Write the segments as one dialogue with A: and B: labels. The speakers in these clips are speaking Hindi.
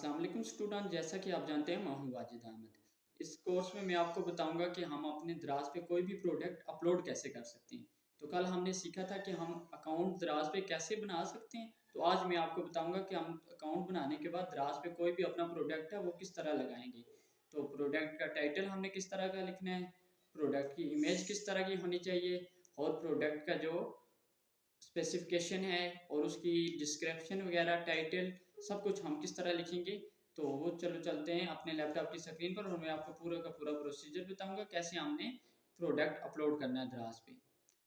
A: अस्सलाम वालेकुम स्टूडेंट, जैसा कि आप जानते हैं मैं हूं वाजिद अहमद। इस कोर्स में मैं आपको बताऊंगा कि हम अपने दराज पे कोई भी प्रोडक्ट अपलोड कैसे कर सकते हैं। तो कल हमने सीखा था कि हम अकाउंट दराज पे कैसे बना सकते हैं। तो आज मैं आपको बताऊंगा कि हम अकाउंट बनाने के बाद दराज पे कोई भी अपना प्रोडक्ट है वो किस तरह लगाएंगे। तो प्रोडक्ट का टाइटल हमने किस तरह का लिखना है, प्रोडक्ट की इमेज किस तरह की होनी चाहिए, और प्रोडक्ट का जो स्पेसिफिकेशन है और उसकी डिस्क्रिप्शन वगैरह टाइटल सब कुछ हम किस तरह लिखेंगे। तो वो चलो चलते हैं अपने लैपटॉप की स्क्रीन पर और मैं आपको पूरा का पूरा प्रोसीजर बताऊंगा कैसे हमने प्रोडक्ट अपलोड करना है दराज पे।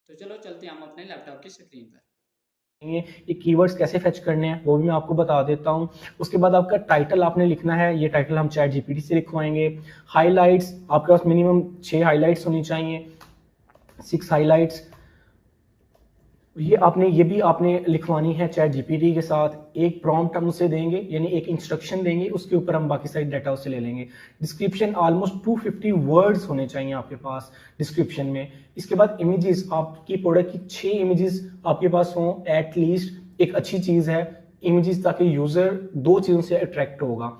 A: तो चलो चलते हैं हम अपने लैपटॉप की स्क्रीन पर।
B: ये कीवर्ड्स कैसे फेच करने हैं वो भी मैं आपको बता देता हूँ। उसके बाद आपका टाइटल आपने लिखना है, ये टाइटल हम चैट जीपीटी से लिखवाएंगे। हाइलाइट्स आपके पास मिनिमम 6 हाइलाइट्स होनी चाहिए, 6 हाइलाइट्स। ये भी आपने लिखवानी है चैट जीपीटी के साथ। एक प्रॉम्प्ट हम उसे देंगे, यानी एक इंस्ट्रक्शन देंगे, उसके ऊपर हम बाकी सारी डाटा उससे ले लेंगे। डिस्क्रिप्शन ऑलमोस्ट 250 वर्ड्स होने चाहिए आपके पास डिस्क्रिप्शन में। इसके बाद इमेजेस, आपकी प्रोडक्ट की 6 इमेजेस आपके पास हों एटलीस्ट। एक अच्छी चीज़ है इमेजेस, ताकि यूजर 2 चीज़ों से अट्रैक्ट होगा।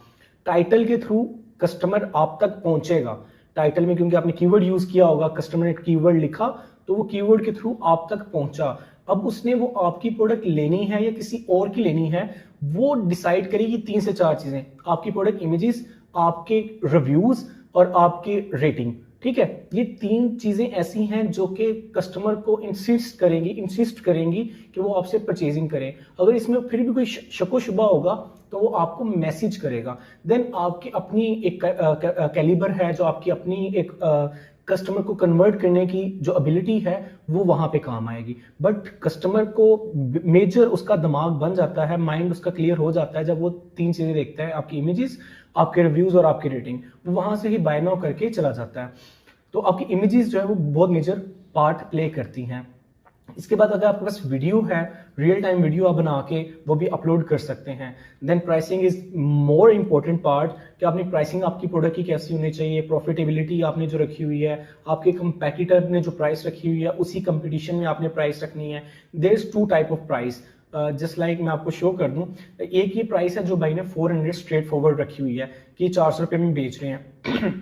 B: टाइटल के थ्रू कस्टमर आप तक पहुंचेगा। टाइटल में क्योंकि आपने कीवर्ड यूज किया होगा, कस्टमर ने कीवर्ड लिखा तो वो कीवर्ड के थ्रू आप तक पहुंचा। अब उसने वो आपकी प्रोडक्ट लेनी है या किसी और की लेनी है, वो डिसाइड करेगी 3 से 4 चीजें: आपकी प्रोडक्ट इमेजेस, आपके रिव्यूज और आपकी रेटिंग। ठीक है, ये 3 चीजें ऐसी हैं जो कि कस्टमर को इंसिस्ट करेंगी कि वो आपसे परचेजिंग करें। अगर इसमें फिर भी कोई शको शुबा होगा तो वो आपको मैसेज करेगा। देन आपकी अपनी एक कैलिबर है, जो आपकी अपनी एक कस्टमर को कन्वर्ट करने की जो एबिलिटी है वो वहां पे काम आएगी। बट कस्टमर को मेजर उसका दिमाग बन जाता है, माइंड उसका क्लियर हो जाता है जब वो 3 चीजें देखता है: आपकी इमेजेस, आपके रिव्यूज और आपकी रेटिंग। वो वहां से ही बाय नाउ करके चला जाता है। तो आपकी इमेजेस जो है वो बहुत मेजर पार्ट प्ले करती हैं। इसके बाद अगर आपके पास वीडियो है, रियल टाइम वीडियो आप बना के वो भी अपलोड कर सकते हैं। Then pricing is more important part, कि आपने प्राइसिंग आपकी प्रोडक्ट की कैसी होनी चाहिए, प्रॉफिटेबिलिटी आपने जो रखी हुई है, आपके कंपेटिटर ने जो प्राइस रखी हुई है उसी कंपटीशन में आपने प्राइस रखनी है। There is 2 type of price. Just like मैं आपको शो कर दूं, एक ये प्राइस है जो भाई ने 400 स्ट्रेट फॉरवर्ड रखी हुई है कि 400 रुपये में बेच रहे हैं।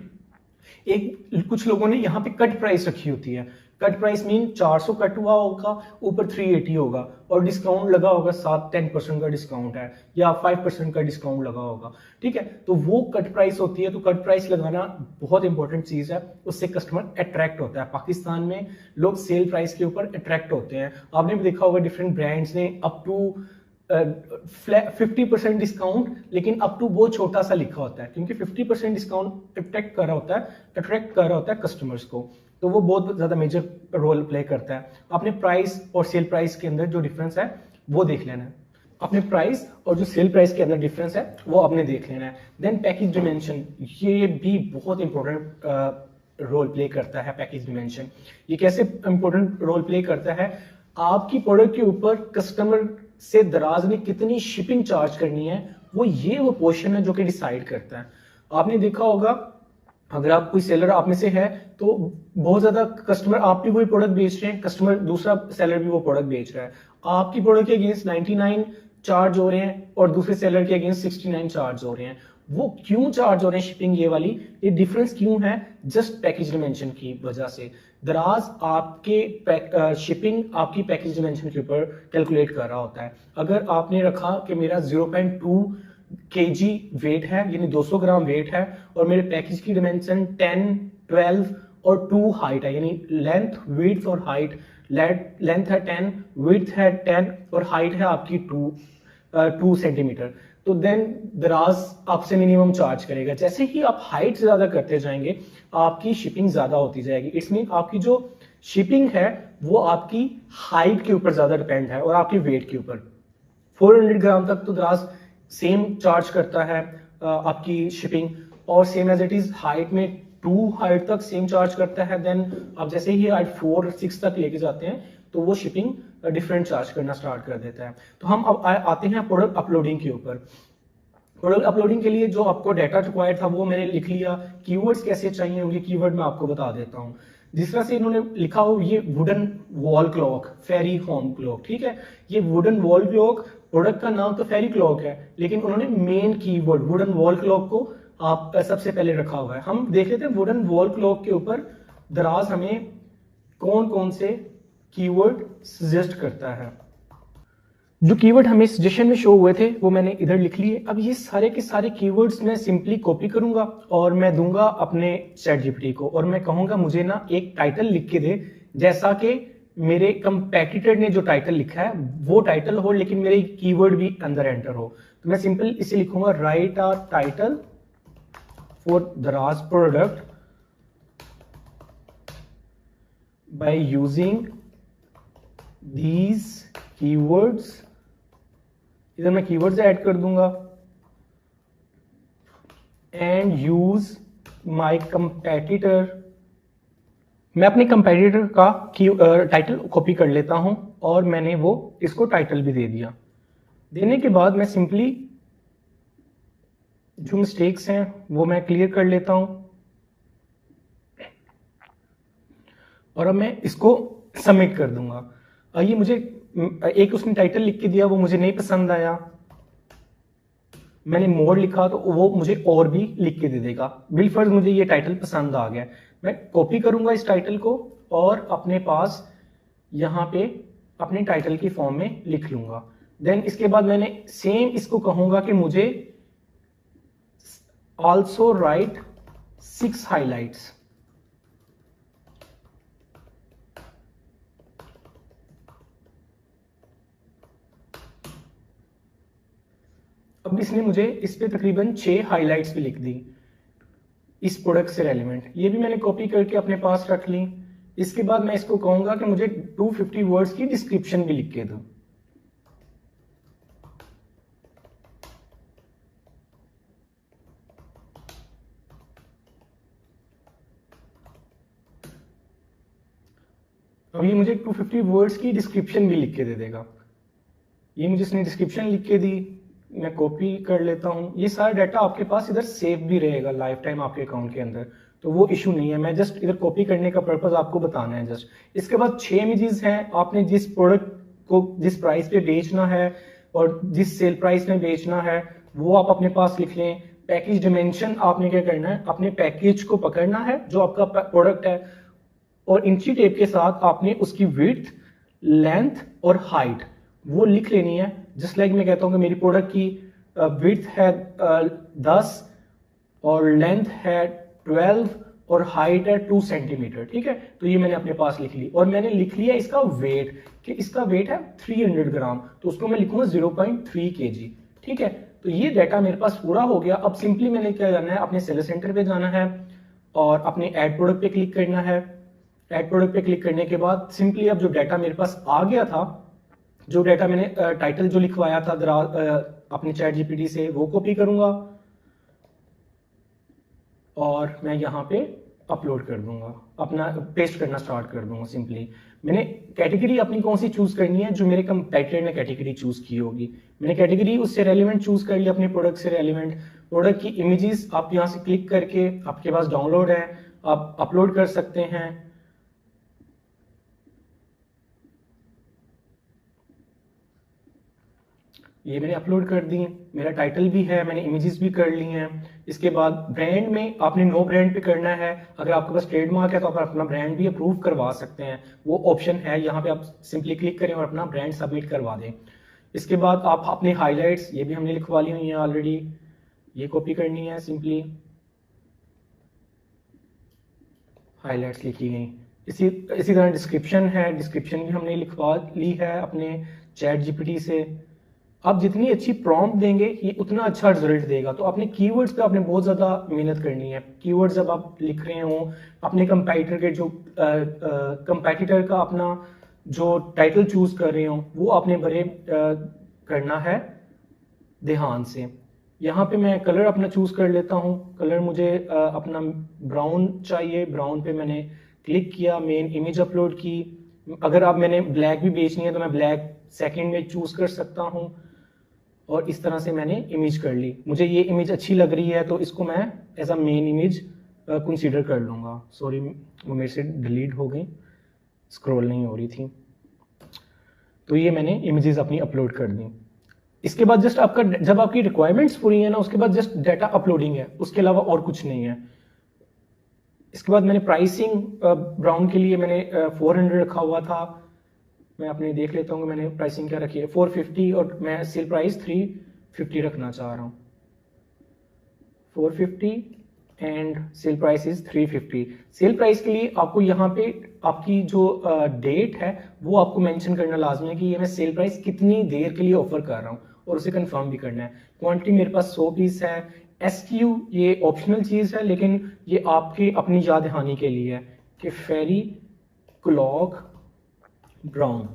B: एक कुछ लोगों ने यहाँ पे कट प्राइस रखी होती है। कट प्राइस मीन 400 कट हुआ होगा, ऊपर 380 होगा और डिस्काउंट लगा होगा, 7-10% का डिस्काउंट है या 5% का डिस्काउंट लगा होगा। ठीक है, तो वो कट प्राइस होती है। तो कट प्राइस लगाना बहुत इंपॉर्टेंट चीज है, उससे कस्टमर अट्रैक्ट होता है। पाकिस्तान में लोग सेल प्राइस के ऊपर अट्रैक्ट होते हैं। आपने भी देखा होगा डिफरेंट ब्रांड्स ने अप टू 50% डिस्काउंट, लेकिन अप टू बहुत छोटा सा लिखा होता है, क्योंकि 50% डिस्काउंट अट्रैक्ट कर रहा होता है कस्टमर्स को। तो वो बहुत ज्यादा मेजर रोल प्ले करता है। आपने प्राइस और सेल प्राइस के अंदर जो डिफरेंस है वो देख लेना है। अपने प्राइस और जो सेल प्राइस के अंदर डिफरेंस है वो आपने देख लेना है। देन पैकेज डिमेंशन, ये भी बहुत इंपॉर्टेंट रोल प्ले करता है। पैकेज डिमेंशन ये कैसे इंपॉर्टेंट रोल प्ले करता है? आपकी प्रोडक्ट के ऊपर कस्टमर से दराज ने कितनी शिपिंग चार्ज करनी है, वो पोर्शन है जो कि डिसाइड करता है। आपने देखा होगा, अगर आप कोई सेलर आप में से है तो बहुत ज्यादा कस्टमर आप भी वही प्रोडक्ट बेच रहे हैं, कस्टमर दूसरा सेलर भी वो प्रोडक्ट बेच रहा है। आपकी प्रोडक्ट के अगेंस्ट 99 चार्ज हो रहे हैं और दूसरे सेलर के अगेंस्ट 69 चार्ज हो रहे हैं। वो क्यों चार्ज हो रहे हैं शिपिंग, ये डिफरेंस क्यों है? जस्ट पैकेज डिमेंशन की वजह से। दराज आपके शिपिंग आपकी पैकेज डिमेंशन के ऊपर कैलकुलेट कर रहा होता है। अगर आपने रखा कि मेरा 0.2 kg वेट है, यानी 200 ग्राम वेट है, और मेरे पैकेज की डिमेंशन 10, 12 और 2 हाइट है, यानी लेंथ, विड्थ और हाइट। लेंथ है 10, विड्थ है 10 और हाइट है आपकी 2 सेंटीमीटर। तो देन दराज आपसे मिनिमम चार्ज करेगा। जैसे ही आप हाइट ज्यादा करते जाएंगे आपकी शिपिंग ज्यादा होती जाएगी। इट्स मीन आपकी जो शिपिंग है वो आपकी हाइट के ऊपर ज्यादा डिपेंड है और आपके वेट के ऊपर। 400 ग्राम तक तो दराज सेम चार्ज करता है आपकी शिपिंग, और same as it is height में 2 हाइट तक सेम चार्ज करता है। देन आप जैसे ही हाइट 4, 6 तक लेके जाते हैं तो वो शिपिंग डिफरेंट चार्ज करना स्टार्ट कर देता है। तो हम अब आते हैं प्रोडक्ट अपलोडिंग के ऊपर। प्रोडक्ट अपलोडिंग के लिए जो आपको डाटा रिक्वायर्ड था वो मैंने लिख लिया। कीवर्ड्स कैसे चाहिए होंगे, कीवर्ड मैं आपको बता देता हूँ। जिस तरह से इन्होंने लिखा हो ये वुडन वॉल क्लॉक, फेरी होम क्लॉक, ठीक है, ये वुडन वॉल क्लॉक, प्रोडक्ट का नाम तो फेरी क्लॉक है, लेकिन उन्होंने main keyword wooden wall clock को आप सबसे पहले रखा हुआ है। हम देख लेते हैं वुडन वॉल क्लॉक के ऊपर दराज हमें कौन कौन से कीवर्ड सजेस्ट करता है। जो कीवर्ड हमें सजेशन में शो हुए थे वो मैंने इधर लिख लिए। अब ये सारे के सारे कीवर्ड्स मैं सिंपली कॉपी करूंगा और मैं दूंगा अपने चैट जीपीटी को, और मैं कहूंगा मुझे ना एक टाइटल लिख के दे, जैसा कि मेरे कंपेटिटर ने जो टाइटल लिखा है वो टाइटल हो, लेकिन मेरे कीवर्ड भी अंदर एंटर हो। तो मैं सिंपल इसे लिखूंगा, राइट अ टाइटल फॉर दराज product by using these keywords. इधर मैं कीवर्ड्स ऐड कर दूंगा, एंड यूज माय कंपेटिटर। मैं अपने कंपेटिटर का टाइटल कॉपी कर लेता हूं और मैंने वो इसको टाइटल भी दे दिया। देने के बाद मैं सिंपली जो मिस्टेक्स हैं वो मैं क्लियर कर लेता हूं, और अब मैं इसको सबमिट कर दूंगा। ये मुझे एक उसने टाइटल लिख के दिया, वो मुझे नहीं पसंद आया, मैंने मोर लिखा तो वो मुझे और भी लिख के दे देगा। बिलफर्ज मुझे ये टाइटल पसंद आ गया, मैं कॉपी करूंगा इस टाइटल को और अपने पास यहाँ पे अपने टाइटल की फॉर्म में लिख लूंगा। देन इसके बाद मैंने सेम इसको कहूंगा कि मुझे ऑल्सो राइट 6 हाईलाइट्स। अब इसने मुझे इस पे तकरीबन 6 हाइलाइट्स भी लिख दी इस प्रोडक्ट से रेलिवेंट। ये भी मैंने कॉपी करके अपने पास रख ली। इसके बाद मैं इसको कहूंगा कि मुझे 250 वर्ड्स की डिस्क्रिप्शन भी लिख के दो। अब ये मुझे 250 वर्ड्स की डिस्क्रिप्शन भी लिख के दे देगा। ये मुझे इसने डिस्क्रिप्शन लिख के दी, मैं कॉपी कर लेता हूँ। ये सारा डाटा आपके पास इधर सेव भी रहेगा लाइफ टाइम आपके अकाउंट के अंदर, तो वो इशू नहीं है। मैं जस्ट इधर कॉपी करने का पर्पज आपको बताना है जस्ट। इसके बाद 6 इमेजेस हैं, आपने जिस प्रोडक्ट को जिस प्राइस पे बेचना है और जिस सेल प्राइस में बेचना है वो आप अपने पास लिख लें। पैकेज डिमेंशन आपने क्या करना है, अपने पैकेज को पकड़ना है जो आपका प्रोडक्ट है, और इंची टेप के साथ आपने उसकी विड्थ, लेंथ और हाइट वो लिख लेनी है। जस्ट लाइक मैं कहता हूं कि मेरी प्रोडक्ट की विड्थ है 10 और लेंथ है 12 और हाइट है 2 सेंटीमीटर, ठीक है। तो ये मैंने अपने पास लिख ली, और मैंने लिख लिया इसका वेट कि इसका वेट है 300 ग्राम, तो उसको मैं लिखूंगा 0.3 kg, ठीक है। तो ये डाटा मेरे पास पूरा हो गया। अब सिंपली मैंने क्या करना है, अपने सेलर सेंटर पे जाना है और अपने ऐड प्रोडक्ट पे क्लिक करना है। ऐड प्रोडक्ट पे क्लिक करने के बाद सिंपली अब जो डाटा मेरे पास आ गया था, जो डाटा मैंने टाइटल जो लिखवाया था अपने चैट जीपीटी से, वो कॉपी करूंगा और मैं यहाँ पे अपलोड कर दूंगा, अपना पेस्ट करना स्टार्ट कर दूंगा। सिंपली मैंने कैटेगरी अपनी कौन सी चूज करनी है, जो मेरे कंपेटिटर ने कैटेगरी चूज की होगी। मैंने कैटेगरी उससे रेलिवेंट चूज कर ली, अपने प्रोडक्ट से रेलिवेंट। प्रोडक्ट की इमेजेस आप यहाँ से क्लिक करके, आपके पास डाउनलोड है, आप अपलोड कर सकते हैं। ये मैंने अपलोड कर दी, मेरा टाइटल भी है, मैंने इमेजेस भी कर ली हैं। इसके बाद ब्रांड में आपने नो ब्रांड पे करना है। अगर आपके पास ट्रेडमार्क है तो आप अपना ब्रांड भी अप्रूव करवा सकते हैं, वो ऑप्शन है। यहाँ पे आप सिंपली क्लिक करें और अपना ब्रांड सबमिट करवा दें। इसके बाद आप अपने हाईलाइट्स, ये भी हमने लिखवा ली हुई है ऑलरेडी, ये कॉपी करनी है। सिंपली हाईलाइट्स लिखी गई। इसी तरह डिस्क्रिप्शन है, डिस्क्रिप्शन भी हमने लिखवा ली है अपने चैट जीपीटी से। आप जितनी अच्छी प्रॉम्प्ट देंगे ये उतना अच्छा रिजल्ट देगा। तो अपने कीवर्ड्स पे आपने बहुत ज़्यादा मेहनत करनी है। कीवर्ड्स जब आप लिख रहे हो, अपने कंपेटिटर के जो कंपेटिटर का अपना जो टाइटल चूज कर रहे हो वो आपने बड़े करना है ध्यान से। यहाँ पे मैं कलर अपना चूज कर लेता हूँ। कलर मुझे अपना ब्राउन चाहिए, ब्राउन पे मैंने क्लिक किया, मेन इमेज अपलोड की। अगर आप मैंने ब्लैक भी बेचनी है तो मैं ब्लैक सेकंड में चूज कर सकता हूँ, और इस तरह से मैंने इमेज कर ली। मुझे ये इमेज अच्छी लग रही है तो इसको मैं as a main image consider कर लूँगा। सॉरी, वो मेरे से डिलीट हो गई, स्क्रॉल नहीं हो रही थी। तो ये मैंने इमेजेस अपनी अपलोड कर दी। इसके बाद जस्ट आपका, जब आपकी रिक्वायरमेंट्स पूरी है ना, उसके बाद जस्ट डाटा अपलोडिंग है, उसके अलावा और कुछ नहीं है। इसके बाद मैंने प्राइसिंग ब्राउन के लिए मैंने 400 रखा हुआ था। मैं अपने देख लेता हूँ मैंने प्राइसिंग क्या रखी है, 450, और मैं सेल प्राइस 350 रखना चाह रहा हूँ। 450 and sale price is 350। Sale price के लिए आपको यहाँ पे आपकी जो डेट है वो आपको मेंशन करना लाजमी है कि ये मैं सेल प्राइस कितनी देर के लिए ऑफर कर रहा हूँ, और उसे कंफर्म भी करना है। क्वांटिटी मेरे पास 100 पीस है। SKU ये ऑप्शनल चीज़ है, लेकिन ये आपकी अपनी याद दहानी के लिए है कि फेरी क्लॉक ब्राउन,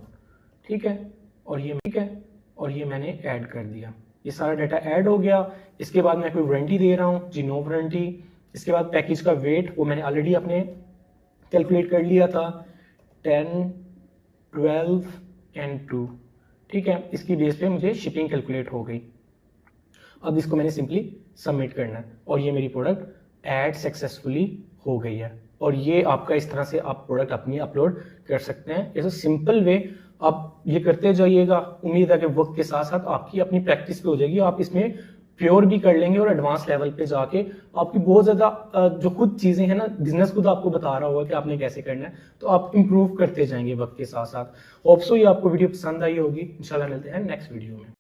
B: ठीक है, और ये मैंने ऐड कर दिया। ये सारा डाटा ऐड हो गया। इसके बाद मैं कोई वारंटी दे रहा हूँ जी, नो वारंटी। इसके बाद पैकेज का वेट वो मैंने ऑलरेडी अपने कैलकुलेट कर लिया था, 10, 12 एंड 2, ठीक है। इसकी बेस पे मुझे शिपिंग कैलकुलेट हो गई। अब इसको मैंने सिंपली सबमिट करना है, और ये मेरी प्रोडक्ट ऐड सक्सेसफुली हो गई है। और ये आपका इस तरह से आप प्रोडक्ट अपनी अपलोड कर सकते हैं। ऐसा सिंपल वे आप ये करते जाइएगा। उम्मीद है कि वक्त के साथ साथ आपकी अपनी प्रैक्टिस पे हो जाएगी, आप इसमें प्योर भी कर लेंगे, और एडवांस लेवल पे जाके आपकी बहुत ज़्यादा जो खुद चीज़ें हैं ना, बिजनेस खुद आपको बता रहा होगा कि आपने कैसे करना है, तो आप इंप्रूव करते जाएंगे वक्त के साथ साथ। होप सो ये आपको वीडियो पसंद आई होगी। इंशाल्लाह मिलते हैं नेक्स्ट वीडियो में।